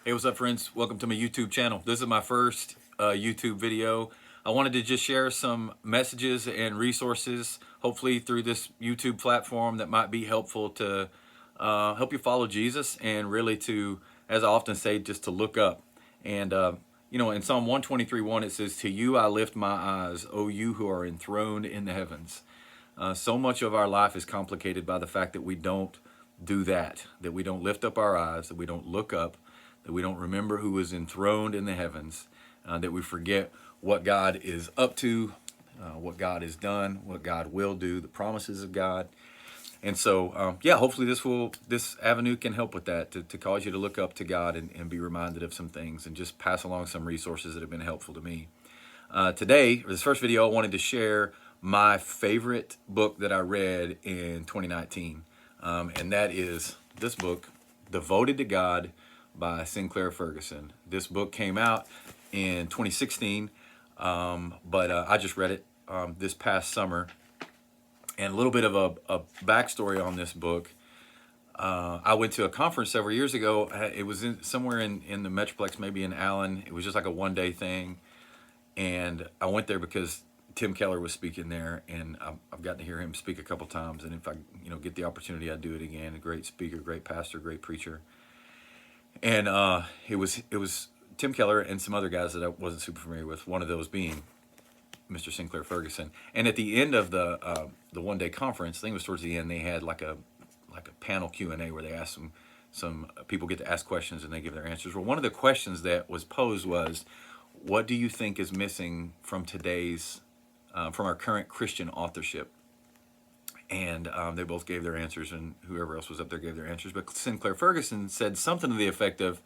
Hey, what's up, friends? Welcome to my YouTube channel. This is my first YouTube video. I wanted to just share some messages and resources, hopefully through this YouTube platform, that might be helpful to help you follow Jesus and really to, as I often say, just to look up. And, in Psalm 123:1, it says, "To you I lift my eyes, O you who are enthroned in the heavens." So much of our life is complicated by the fact that we don't do that we don't lift up our eyes, that we don't look up, that we don't remember who is enthroned in the heavens, that we forget what God is up to, what God has done, what God will do, the promises of God. And so, hopefully this avenue can help with that, to cause you to look up to God and be reminded of some things and just pass along some resources that have been helpful to me. Today, or this first video, I wanted to share my favorite book that I read in 2019. And that is this book, Devoted to God by Sinclair Ferguson. This book came out in 2016, but I just read it this past summer. And a little bit of a backstory on this book. I went to a conference several years ago. It was somewhere in the Metroplex, maybe in Allen. It was just like a one-day thing. And I went there because Tim Keller was speaking there, and I've gotten to hear him speak a couple times. And if I, get the opportunity, I'd do it again. A great speaker, great pastor, great preacher. And it was Tim Keller and some other guys that I wasn't super familiar with. One of those being Mr. Sinclair Ferguson. And at the end of the one-day conference, I think it was towards the end, they had like a panel Q&A where they asked some people get to ask questions and they give their answers. Well, one of the questions that was posed was, what do you think is missing from from our current Christian authorship? And they both gave their answers, and whoever else was up there gave their answers. But Sinclair Ferguson said something to the effect of,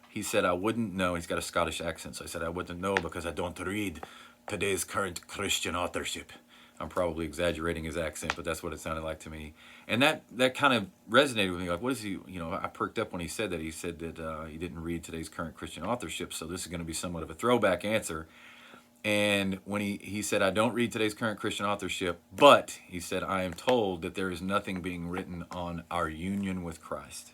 he said, "I wouldn't know." He's got a Scottish accent, so I said, "I wouldn't know because I don't read today's current Christian authorship." I'm probably exaggerating his accent, but that's what it sounded like to me. And that kind of resonated with me. Like, what is he, I perked up when he said that. He said that he didn't read today's current Christian authorship, so this is going to be somewhat of a throwback answer. And when he said, "I don't read today's current Christian authorship, but," he said, "I am told that there is nothing being written on our union with Christ."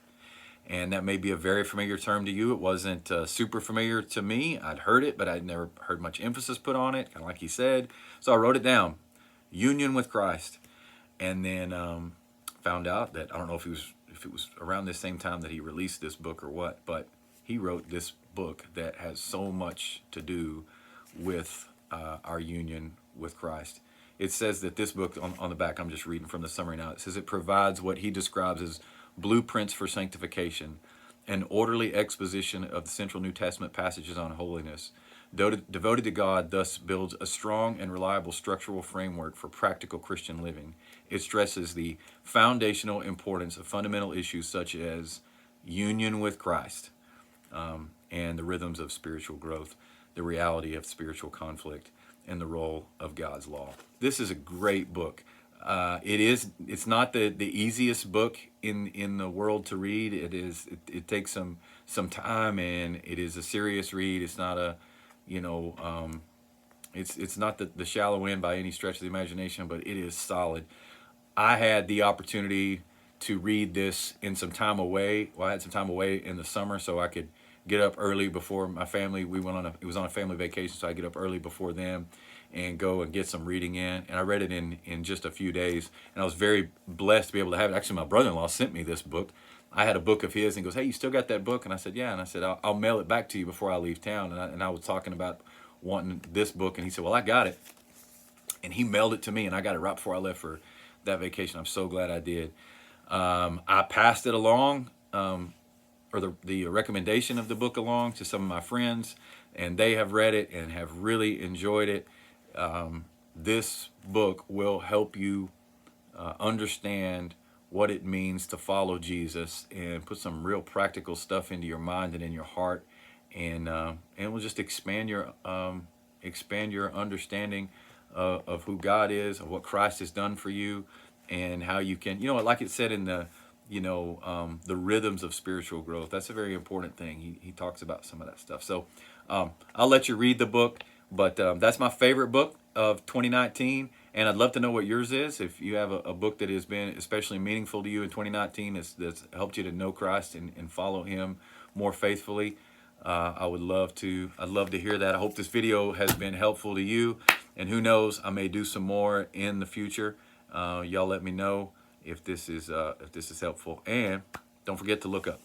And that may be a very familiar term to you. It wasn't super familiar to me. I'd heard it, but I'd never heard much emphasis put on it, kind of like he said. So I wrote it down, union with Christ. And then found out that, I don't know if it was around this same time that he released this book or what, but he wrote this book that has so much to do with our union with Christ. It says that this book, on the back, I'm just reading from the summary now, it says it provides what he describes as blueprints for sanctification, an orderly exposition of the central New Testament passages on holiness. Devoted to God thus builds a strong and reliable structural framework for practical Christian living. It stresses the foundational importance of fundamental issues such as union with Christ, and the rhythms of spiritual growth, the reality of spiritual conflict, and the role of God's law. This is a great book. It's not the easiest book in the world to read. It takes some time, and it is a serious read. It's not a, it's not the shallow end by any stretch of the imagination, but it is solid. I had the opportunity to read this in some time away. Well, I had some time away in the summer, so I could get up early before my family. It was on a family vacation, so I get up early before them and go and get some reading in. And I read it in just a few days, and I was very blessed to be able to have it. Actually, my brother-in-law sent me this book. I had a book of his, and he goes, "Hey, you still got that book?" And I said, "Yeah." And I said, I'll mail it back to you before I leave town. And I was talking about wanting this book, and he said, "Well, I got it." And he mailed it to me, and I got it right before I left for that vacation. I'm so glad I did. I passed it along, or the recommendation of the book along, to some of my friends, and they have read it and have really enjoyed it. This book will help you understand what it means to follow Jesus and put some real practical stuff into your mind and in your heart, and will just expand your understanding of who God is, of what Christ has done for you, and how you can, like it said in the rhythms of spiritual growth. That's a very important thing. He talks about some of that stuff. So I'll let you read the book, but that's my favorite book. of 2019, and I'd love to know what yours is. If you have a book that has been especially meaningful to you in 2019, that's helped you to know Christ and follow Him more faithfully, I'd love to hear that. I hope this video has been helpful to you, and who knows, I may do some more in the future. Y'all let me know if this is helpful, and don't forget to look up.